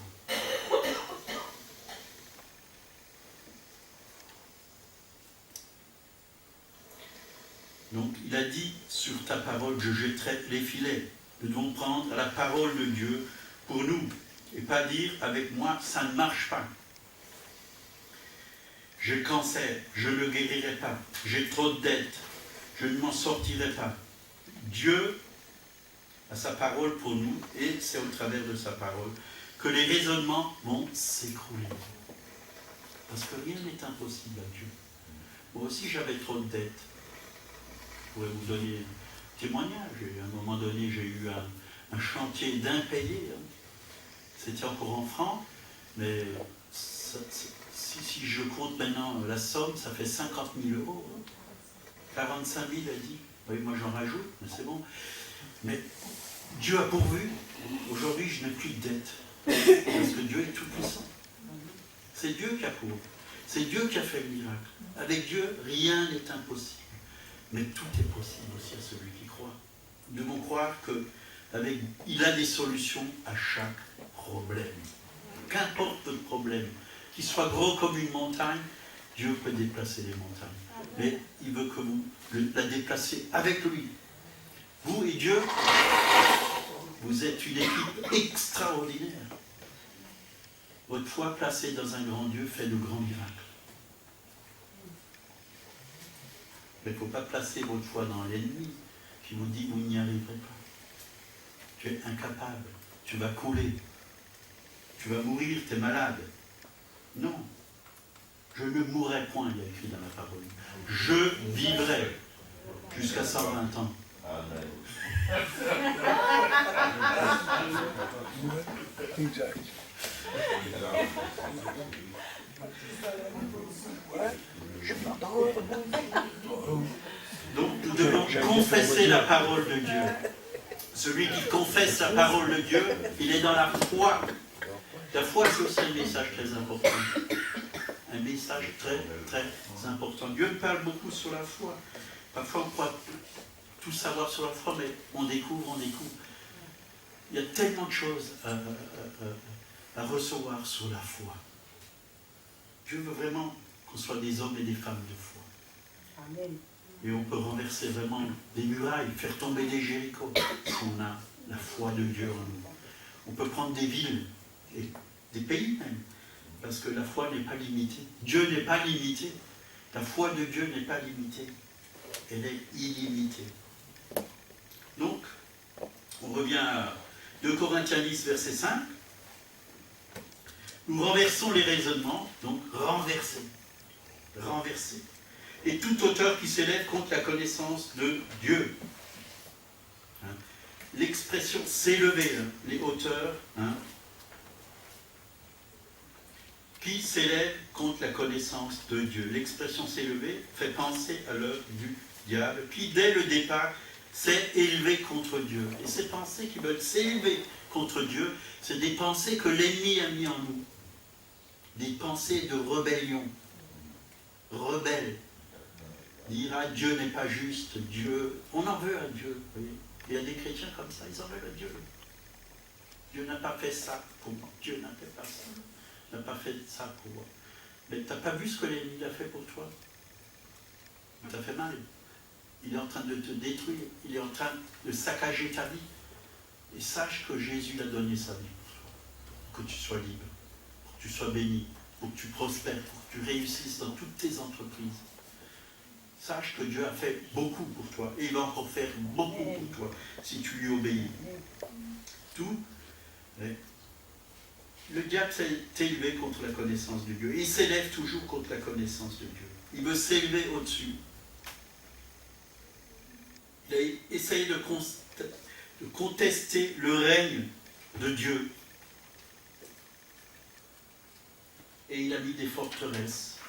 Donc, il a dit, sur ta parole, je jetterai les filets. Nous devons prendre la parole de Dieu pour nous, et pas dire, avec moi, ça ne marche pas. J'ai le cancer, je ne le guérirai pas. J'ai trop de dettes, je ne m'en sortirai pas. Dieu a sa parole pour nous, et c'est au travers de sa parole que les raisonnements vont s'écrouler. Parce que rien n'est impossible à Dieu. Moi aussi, j'avais trop de dettes. Je pourrais vous donner un témoignage. À un moment donné, j'ai eu un chantier d'impayé. C'était encore en francs, mais si je compte maintenant la somme, ça fait 50 000 euros. 45 000, elle dit. Oui, moi j'en rajoute, mais c'est bon. Mais Dieu a pourvu. Aujourd'hui, je n'ai plus de dette. Parce que Dieu est tout puissant. C'est Dieu qui a pourvu. C'est Dieu qui a fait le miracle. Avec Dieu, rien n'est impossible. Mais tout est possible aussi à celui qui croit. Nous devons croire qu'il a des solutions à chaque problème. Qu'importe le problème, qu'il soit gros comme une montagne, Dieu peut déplacer les montagnes. Mais il veut que vous la déplacez avec lui. Vous et Dieu, vous êtes une équipe extraordinaire. Votre foi placée dans un grand Dieu fait de grands miracles. Mais il ne faut pas placer votre foi dans l'ennemi qui vous dit vous n'y arriverez pas. Tu es incapable, tu vas couler, tu vas mourir, tu es malade. Non, je ne mourrai point, il y a écrit dans la parole. Je vivrai jusqu'à 120 ans. Exact. Donc nous devons confesser la parole de Dieu. Celui qui confesse la parole de Dieu, il est dans la foi. La foi, c'est aussi un message très important. Un message très, très important. Dieu parle beaucoup sur la foi. Parfois, on croit tout savoir sur la foi, mais on découvre. Il y a tellement de choses à recevoir sur la foi. Dieu veut vraiment qu'on soit des hommes et des femmes de foi. Amen. Et on peut renverser vraiment des murailles, faire tomber des Jérichos, si on a la foi de Dieu en nous. On peut prendre des villes, et des pays même, parce que la foi n'est pas limitée. Dieu n'est pas limité. La foi de Dieu n'est pas limitée. Elle est illimitée. Donc, on revient à 2 Corinthiens 10, verset 5. Nous renversons les raisonnements, donc renverser. Et toute hauteur qui s'élève contre la connaissance de Dieu. L'expression s'élever, les hauteurs, qui s'élève contre la connaissance de Dieu. L'expression s'élever fait penser à l'œuvre du diable, qui dès le départ s'est élevé contre Dieu. Et ces pensées qui veulent s'élever contre Dieu, c'est des pensées que l'ennemi a mis en nous. Des pensées de rébellion. Rebelle. Dire ah, Dieu n'est pas juste, Dieu. On en veut à Dieu. Vous voyez. Il y a des chrétiens comme ça, ils en veulent à Dieu. Dieu n'a pas fait ça pour moi. Dieu n'a fait pas ça. Il n'a pas fait ça pour moi. Mais tu n'as pas vu ce que l'ennemi a fait pour toi. Il t'a fait mal. Il est en train de te détruire. Il est en train de saccager ta vie. Et sache que Jésus a donné sa vie pour toi. Pour que tu sois libre. Pour que tu sois béni. Pour que tu prospères. Pour que tu réussisses dans toutes tes entreprises. Sache que Dieu a fait beaucoup pour toi. Et il va encore faire beaucoup pour toi. Si tu lui obéis. Tout. Le diable s'est élevé contre la connaissance de Dieu. Il s'élève toujours contre la connaissance de Dieu. Il veut s'élever au-dessus. Il a essayé de contester le règne de Dieu. Et il a mis des forteresses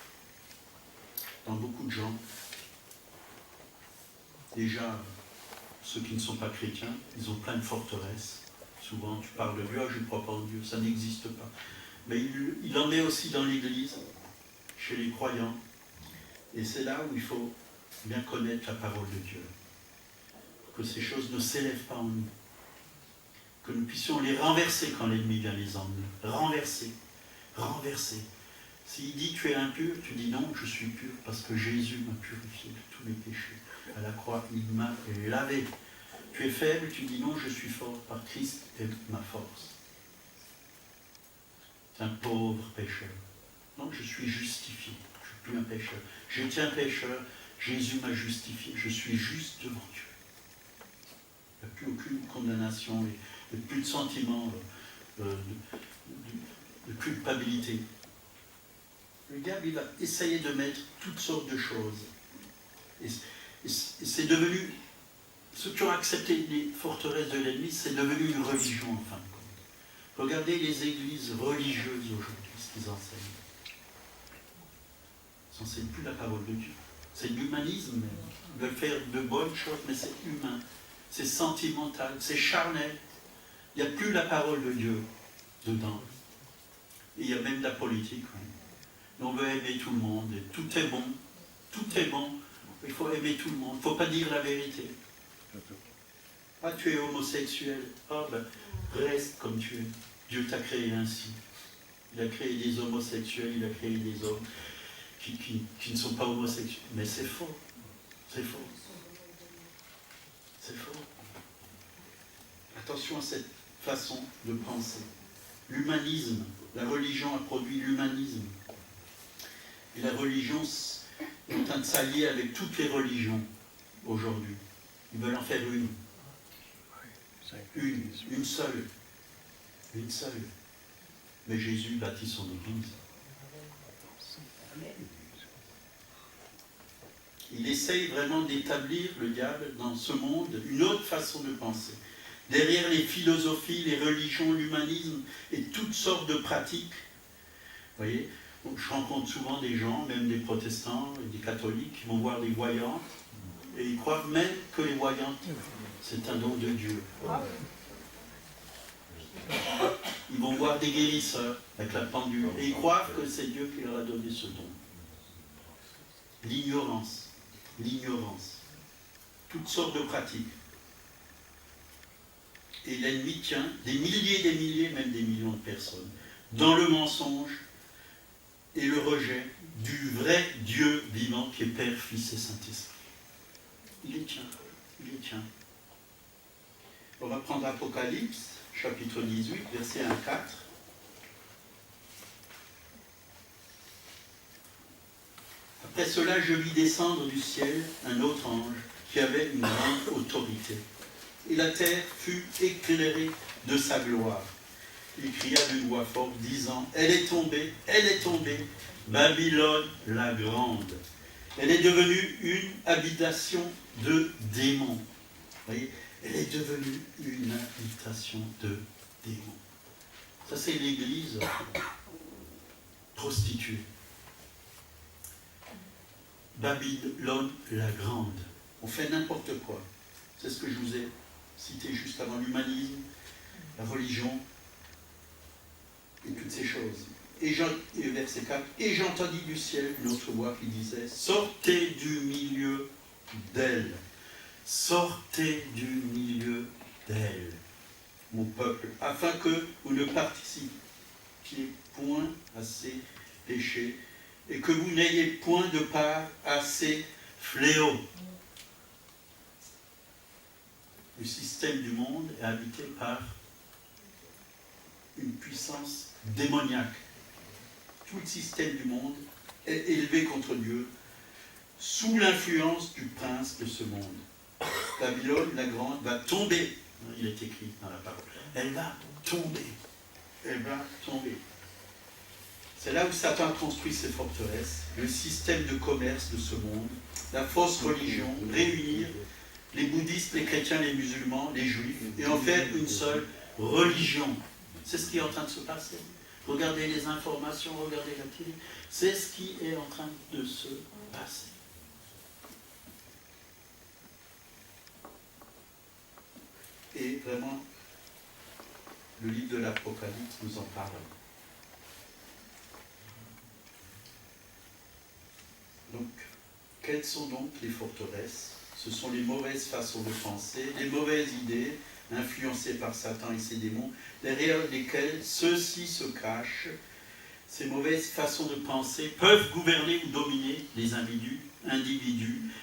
dans beaucoup de gens. Déjà, ceux qui ne sont pas chrétiens, ils ont plein de forteresses. Souvent, tu parles de Dieu, ah, je ne crois pas en Dieu, ça n'existe pas. Mais il en met aussi dans l'Église, chez les croyants. Et c'est là où il faut bien connaître la parole de Dieu. Que ces choses ne s'élèvent pas en nous. Que nous puissions les renverser quand l'ennemi vient les emmener. Renverser. S'il dit tu es impur, tu dis non, je suis pur parce que Jésus m'a purifié de tous mes péchés. À la croix, il m'a lavé. Tu es faible, tu dis non, je suis fort, par Christ est ma force. C'est un pauvre pécheur. Non, je suis justifié. Je ne suis plus un pécheur. J'étais un pécheur, Jésus m'a justifié. Je suis juste devant Dieu. Il n'y a plus aucune condamnation, il n'y a plus de sentiment de culpabilité. Le diable, il va essayer de mettre toutes sortes de choses. Et c'est devenu, ceux qui ont accepté les forteresses de l'ennemi, c'est devenu une religion en fin de compte. Regardez les églises religieuses aujourd'hui, ce qu'ils enseignent. Ils n'enseignent plus la parole de Dieu. C'est l'humanisme même. Ils veulent faire de bonnes choses, mais c'est humain. C'est sentimental, c'est charnel. Il n'y a plus la parole de Dieu dedans. Et il y a même de la politique. Oui. On veut aimer tout le monde. Et tout est bon. Tout est bon. Il faut aimer tout le monde. Il ne faut pas dire la vérité. Ah, tu es homosexuel. Ah, ben, reste comme tu es. Dieu t'a créé ainsi. Il a créé des homosexuels, il a créé des hommes qui ne sont pas homosexuels. Mais c'est faux. C'est faux. C'est faux. Attention à cette façon de penser. L'humanisme, la religion a produit l'humanisme. Et la religion est en train de s'allier avec toutes les religions aujourd'hui. Ils veulent en faire une. Une seule. Une seule. Mais Jésus bâtit son Église. Il essaye vraiment d'établir, le diable, dans ce monde, une autre façon de penser. Derrière les philosophies, les religions, l'humanisme et toutes sortes de pratiques. Vous voyez, je rencontre souvent des gens, même des protestants et des catholiques, qui vont voir des voyantes et ils croient même que les voyantes, c'est un don de Dieu. Ils vont voir des guérisseurs avec la pendule et ils croient que c'est Dieu qui leur a donné ce don. L'ignorance. L'ignorance. Toutes sortes de pratiques. Et l'ennemi tient des milliers, même des millions de personnes dans le mensonge et le rejet du vrai Dieu vivant qui est Père, Fils et Saint-Esprit. Il les tient. Il les tient. On va prendre Apocalypse, chapitre 18, verset 1-4. Après cela, je vis descendre du ciel un autre ange qui avait une grande autorité. Et la terre fut éclairée de sa gloire. Il cria d'une voix forte, disant, elle est tombée, Babylone la grande. Elle est devenue une habitation de démons. Vous voyez, elle est devenue une habitation de démons. Ça, c'est l'église prostituée. Babylone la grande. On fait n'importe quoi. C'est ce que je vous ai cité juste avant, l'humanisme, la religion et toutes ces choses. Et verset 4, et j'entendis du ciel une autre voix qui disait, sortez du milieu d'elle, sortez du milieu d'elle, mon peuple, afin que vous ne participiez point à ses péchés et que vous n'ayez point de part à ses fléaux. Le système du monde est habité par une puissance démoniaque. Tout le système du monde est élevé contre Dieu sous l'influence du prince de ce monde. Babylone, la grande, va tomber. Il est écrit dans la parole. Elle va tomber. Elle va tomber. C'est là où Satan construit ses forteresses, le système de commerce de ce monde, la fausse religion, réunir les bouddhistes, les chrétiens, les musulmans, les juifs, et en faire une seule religion. C'est ce qui est en train de se passer. Regardez les informations, regardez la télé. C'est ce qui est en train de se passer. Et vraiment, le livre de l'Apocalypse nous en parle. Donc, quelles sont donc les forteresses? Ce sont les mauvaises façons de penser, les mauvaises idées, influencées par Satan et ses démons, derrière lesquelles ceux-ci se cachent. Ces mauvaises façons de penser peuvent gouverner ou dominer les individus,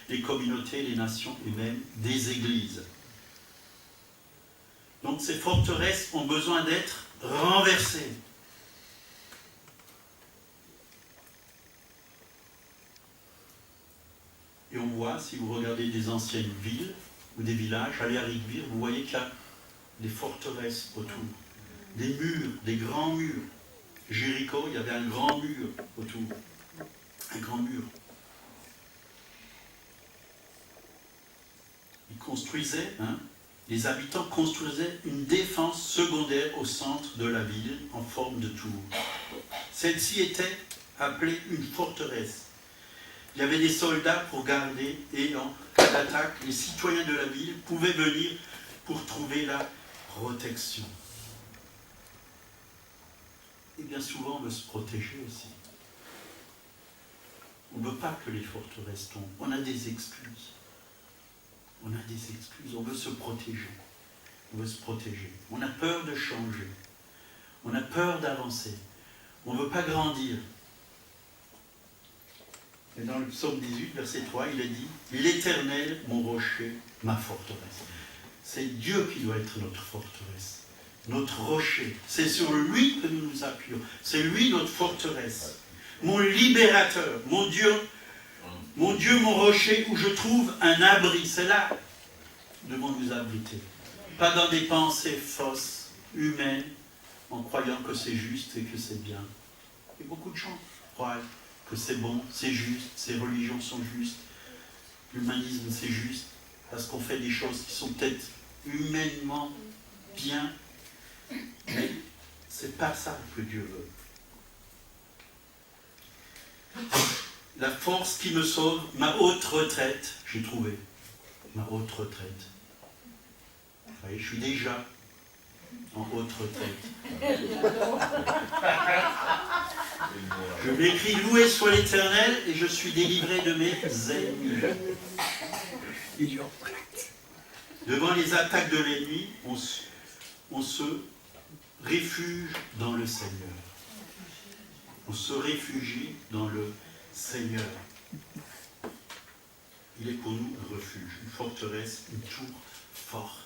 les communautés, les nations et même des églises. Donc ces forteresses ont besoin d'être renversées. Et on voit, si vous regardez des anciennes villes ou des villages, allez à Rigvire, vous voyez qu'il y a des forteresses autour. Des murs, des grands murs. Jéricho, il y avait un grand mur autour. un grand mur. Ils construisaient, les habitants construisaient une défense secondaire au centre de la ville en forme de tour. Celle-ci était appelée une forteresse. Il y avait des soldats pour garder et en cas d'attaque, les citoyens de la ville pouvaient venir pour trouver la protection. Et bien souvent, on veut se protéger aussi. On ne veut pas que les forteresses tombent. On a des excuses. On a des excuses. On veut se protéger. On veut se protéger. On a peur de changer. On a peur d'avancer. On ne veut pas grandir. Et dans le psaume 18, verset 3, il est dit « L'Éternel, mon rocher, ma forteresse ». C'est Dieu qui doit être notre forteresse, notre rocher. C'est sur lui que nous nous appuyons. C'est lui notre forteresse. Mon libérateur, mon Dieu, mon rocher où je trouve un abri. C'est là que nous devons nous abriter. Pas dans des pensées fausses, humaines, en croyant que c'est juste et que c'est bien. Et beaucoup de gens croient que c'est bon, c'est juste, ces religions sont justes, l'humanisme c'est juste, parce qu'on fait des choses qui sont peut-être humainement bien, mais c'est pas ça que Dieu veut. La force qui me sauve, ma haute retraite, j'ai trouvé, ma haute retraite. Vous voyez, je suis déjà en haute retraite. Je m'écris « Loué soit l'Éternel » et je suis délivré de mes ennemis. Devant les attaques de l'ennemi, on se réfugie dans le Seigneur. On se réfugie dans le Seigneur. Il est pour nous un refuge, une forteresse, une tour forte.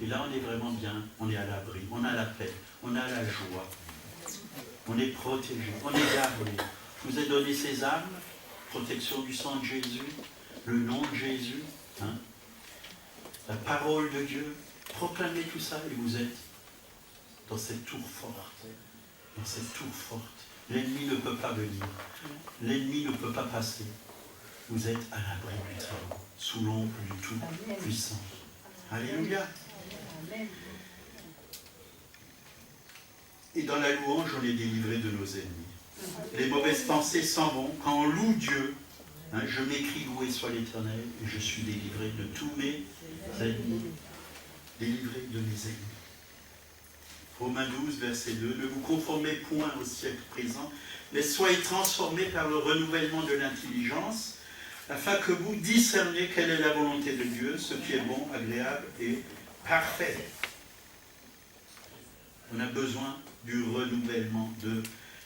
Et là, on est vraiment bien, on est à l'abri, on a la paix, on a la joie. On est protégé, on est gardé. Je vous ai donné ces âmes, protection du sang de Jésus, le nom de Jésus, la parole de Dieu. Proclamez tout ça et vous êtes dans cette tour forte. Dans cette tour forte. L'ennemi ne peut pas venir. L'ennemi ne peut pas passer. Vous êtes à l'abri du Très-Haut, sous l'ombre du Tout-Puissant. Alléluia. Et dans la louange, on est délivré de nos ennemis. Les mauvaises pensées s'en vont. Quand on loue Dieu, je m'écris « Loué soit l'Éternel » et je suis délivré de tous mes ennemis. Délivré de mes ennemis. Romains 12, verset 2. « Ne vous conformez point au siècle présent, mais soyez transformés par le renouvellement de l'intelligence, afin que vous discerniez quelle est la volonté de Dieu, ce qui est bon, agréable et parfait. » On a besoin du renouvellement de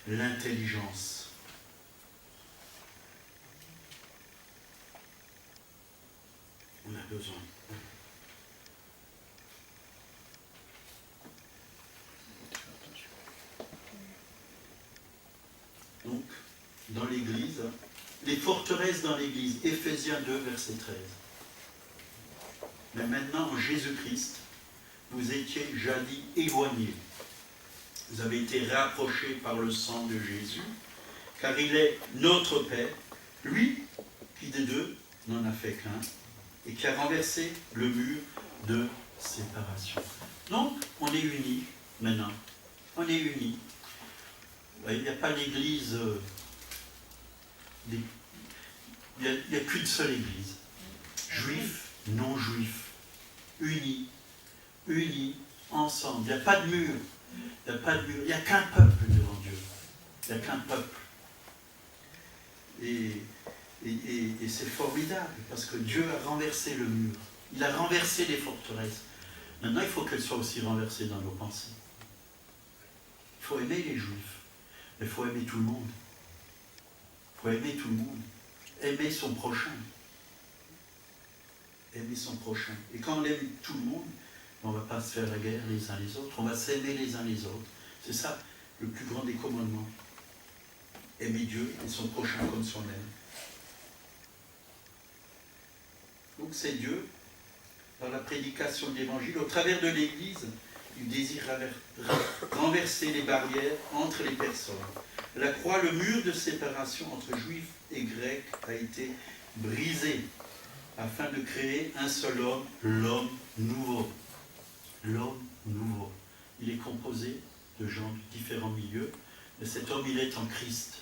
l'intelligence. On a besoin. Donc, dans l'Église, les forteresses dans l'Église, Éphésiens 2, verset 13. Mais maintenant, en Jésus-Christ, vous étiez jadis éloignés. Vous avez été rapprochés par le sang de Jésus, car il est notre Père, lui qui des deux n'en a fait qu'un, et qui a renversé le mur de séparation. Donc, on est unis maintenant. On est unis. Il n'y a pas d'église, il n'y a qu'une seule église. Juifs, non-juifs, unis, ensemble. Il n'y a pas de mur. Il n'y a pas de mur. Il n'y a qu'un peuple devant Dieu. Il n'y a qu'un peuple. Et c'est formidable, parce que Dieu a renversé le mur. Il a renversé les forteresses. Maintenant, il faut qu'elles soient aussi renversées dans nos pensées. Il faut aimer les Juifs, mais il faut aimer tout le monde. Il faut aimer tout le monde. Aimer son prochain. Aimer son prochain. Et quand on aime tout le monde, on ne va pas se faire la guerre les uns les autres, on va s'aimer les uns les autres. C'est ça le plus grand des commandements. Aimer Dieu et son prochain comme soi-même. Donc c'est Dieu, dans la prédication de l'Évangile, au travers de l'Église, il désire renverser les barrières entre les personnes. À la croix, le mur de séparation entre juifs et grecs a été brisé afin de créer un seul homme, l'homme nouveau. L'homme nouveau. Il est composé de gens de différents milieux, mais cet homme, il est en Christ.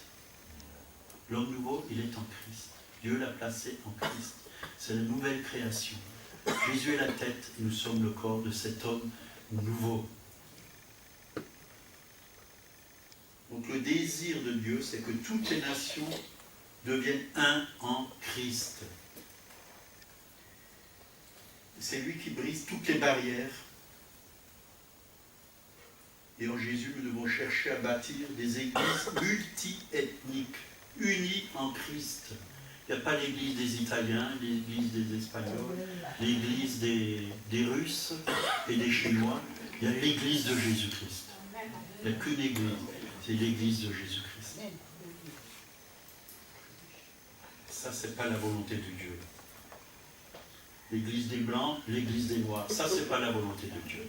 L'homme nouveau, il est en Christ. Dieu l'a placé en Christ. C'est la nouvelle création. Jésus est la tête et nous sommes le corps de cet homme nouveau. Donc le désir de Dieu, c'est que toutes les nations deviennent un en Christ. C'est lui qui brise toutes les barrières. Et en Jésus, nous devons chercher à bâtir des églises multi-ethniques, unies en Christ. Il n'y a pas l'église des Italiens, l'église des Espagnols, l'église des Russes et des Chinois. Il y a l'église de Jésus-Christ. Il n'y a qu'une église, c'est l'église de Jésus-Christ. Ça, ce n'est pas la volonté de Dieu. L'église des Blancs, l'église des Noirs, ça, ce n'est pas la volonté de Dieu.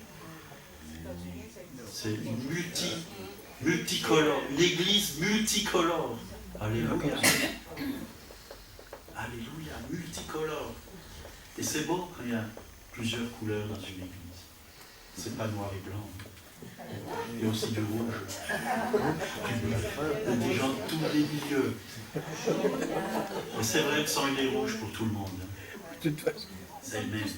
C'est multicolore, une église multicolore. Alléluia. Alléluia, multicolore. Et c'est beau quand il y a plusieurs couleurs dans une église. C'est pas noir et blanc. Il y a aussi du rouge, du bleu. Il y a des gens de tous les milieux. Et c'est vrai, le sang il est rouge pour tout le monde. C'est le même.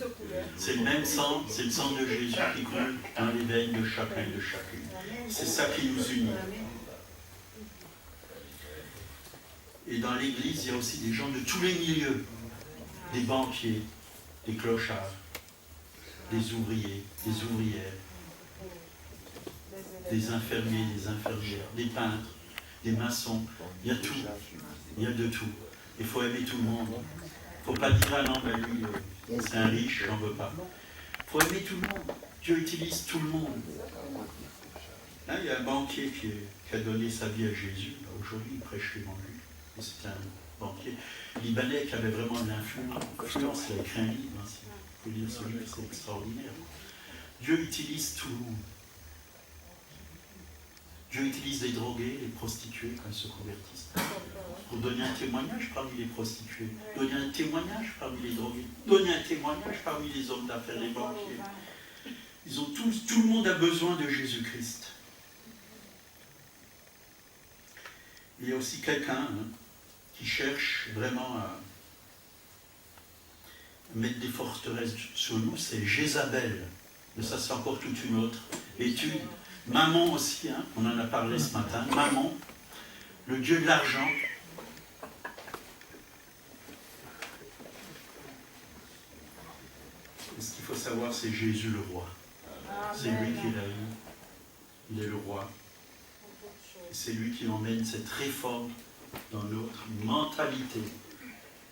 C'est le même sang, c'est le sang de Jésus qui coule dans les veines de chacun et de chacune. C'est ça qui nous unit. Et dans l'église, il y a aussi des gens de tous les milieux. Des banquiers, des clochards, des ouvriers, des ouvrières, des infirmiers, des infirmières, des peintres, des maçons. Il y a tout. Il y a de tout. Il faut aimer tout le monde. Il ne faut pas dire, ah non, ben lui, c'est un riche, j'en veux pas. Il faut aimer tout le monde. Dieu utilise tout le monde. Là, il y a un banquier qui a donné sa vie à Jésus. Aujourd'hui, il prêche l'évangile. C'est un banquier libanais qui avait vraiment de l'influence. Je pense qu'il a écrit un livre. Si vous pouvez lire ce livre, c'est extraordinaire. Dieu utilise tout le monde. Dieu utilise les drogués, les prostituées quand ils se convertissent, pour donner un témoignage parmi les prostituées, donner un témoignage parmi les drogués, donner un témoignage parmi les hommes d'affaires, les banquiers. Ils ont tous, tout le monde a besoin de Jésus-Christ. Il y a aussi quelqu'un qui cherche vraiment à mettre des forteresses sur nous, c'est Jézabel. Mais ça, c'est encore toute une autre étude. Mammon aussi, on en a parlé ce matin. Mammon, le dieu de l'argent. Et ce qu'il faut savoir, c'est Jésus le roi. C'est lui qui l'a eu. Il est le roi. Et c'est lui qui emmène cette réforme dans notre mentalité,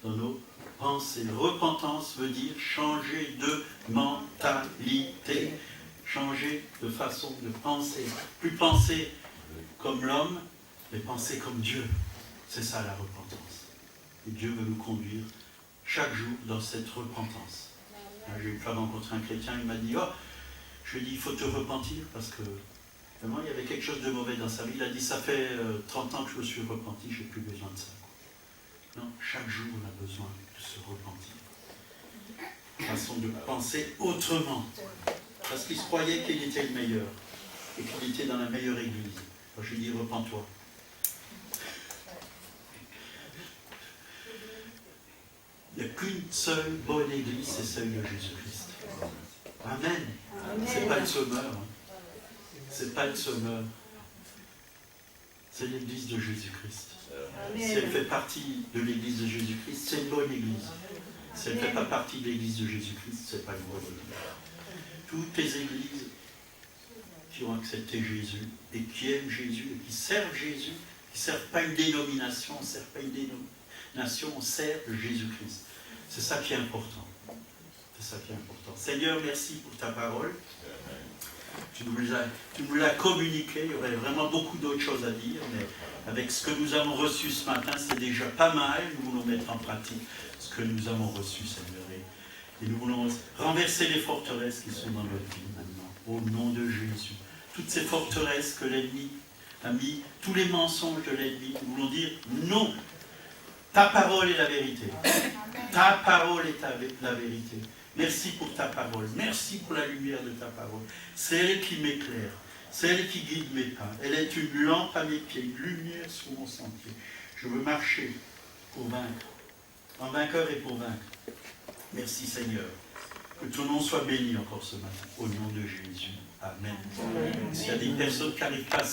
dans nos pensées. Repentance veut dire changer de mentalité. Changer de façon de penser. Plus penser comme l'homme, mais penser comme Dieu. C'est ça la repentance. Et Dieu veut nous conduire chaque jour dans cette repentance. J'ai une fois rencontré un chrétien, il m'a dit, oh, je lui ai dit, il faut te repentir parce que vraiment il y avait quelque chose de mauvais dans sa vie. Il a dit, ça fait 30 ans que je me suis repenti, j'ai plus besoin de ça. Non, chaque jour on a besoin de se repentir. Façon de penser autrement. Parce qu'il se croyait qu'il était le meilleur et qu'il était dans la meilleure église. Alors je lui dis, repens-toi. Il n'y a qu'une seule bonne église, c'est celle de Jésus-Christ. Amen. C'est pas le sommeur. C'est pas le sommeur. C'est l'église de Jésus-Christ. Si elle fait partie de l'église de Jésus-Christ, c'est une bonne église. Si elle ne fait pas partie de l'église de Jésus-Christ, c'est pas une bonne église. Toutes les églises qui ont accepté Jésus et qui aiment Jésus et qui servent Jésus, qui ne servent pas une dénomination, on ne sert pas une dénomination, on sert Jésus-Christ. C'est ça qui est important. C'est ça qui est important. Seigneur, merci pour ta parole. Tu nous l'as communiqué. Il y aurait vraiment beaucoup d'autres choses à dire, mais avec ce que nous avons reçu ce matin, c'est déjà pas mal. Nous voulons mettre en pratique ce que nous avons reçu, Seigneur. Et nous voulons renverser les forteresses qui sont dans notre vie maintenant, au nom de Jésus. Toutes ces forteresses que l'ennemi a mis tous les mensonges de l'ennemi. Nous voulons dire non. Ta parole est la vérité. Ta parole est la vérité. Merci pour ta parole. Merci pour la lumière de ta parole. C'est elle qui m'éclaire. C'est elle qui guide mes pas. Elle est une lampe à mes pieds, une lumière sur mon sentier. Je veux marcher pour vaincre. En vainqueur et pour vaincre. Merci Seigneur. Que ton nom soit béni encore ce matin. Au nom de Jésus. Amen. S'il y a des personnes qui n'arrivent pas à